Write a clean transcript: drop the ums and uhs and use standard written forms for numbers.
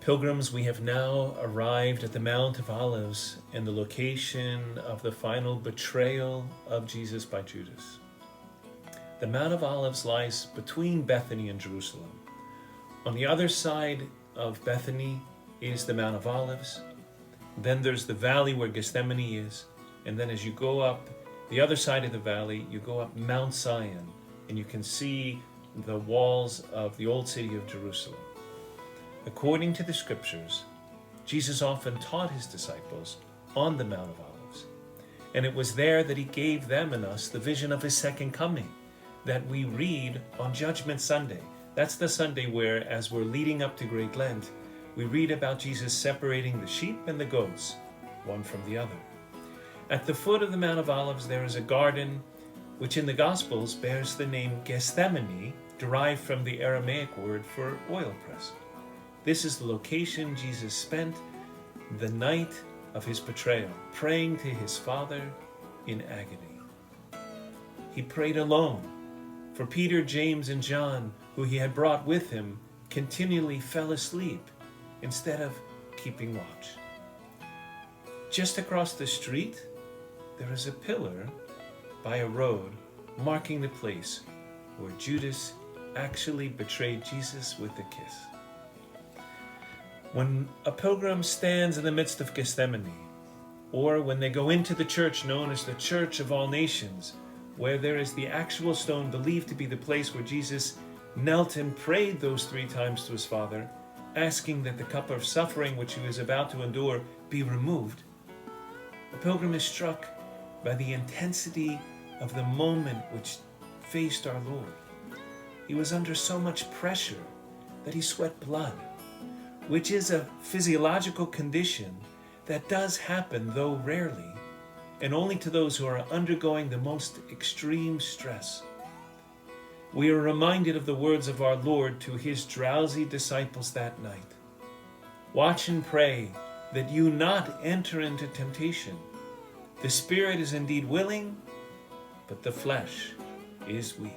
Pilgrims, we have now arrived at the Mount of Olives and the location of the final betrayal of Jesus by Judas. The Mount of Olives lies between Bethany and Jerusalem. On the other side of Bethany is the Mount of Olives. Then there's the valley where Gethsemane is. And then as you go up the other side of the valley, you go up Mount Zion, and you can see the walls of the old city of Jerusalem. According to the scriptures, Jesus often taught his disciples on the Mount of Olives. And it was there that he gave them and us the vision of his second coming that we read on Judgment Sunday. That's the Sunday where, as we're leading up to Great Lent, we read about Jesus separating the sheep and the goats, one from the other. At the foot of the Mount of Olives, there is a garden which in the Gospels bears the name Gethsemane, derived from the Aramaic word for oil press. This is the location Jesus spent the night of his betrayal, praying to his Father in agony. He prayed alone, for Peter, James, and John, who he had brought with him, continually fell asleep instead of keeping watch. Just across the street, there is a pillar by a road marking the place where Judas actually betrayed Jesus with a kiss. When a pilgrim stands in the midst of Gethsemane, or when they go into the church known as the Church of All Nations, where there is the actual stone believed to be the place where Jesus knelt and prayed those 3 times to his Father, asking that the cup of suffering which he was about to endure be removed, the pilgrim is struck by the intensity of the moment which faced our Lord. He was under so much pressure that he sweat blood, which is a physiological condition that does happen, though rarely, and only to those who are undergoing the most extreme stress. We are reminded of the words of our Lord to his drowsy disciples that night. Watch and pray that you not enter into temptation. The spirit is indeed willing, but the flesh is weak.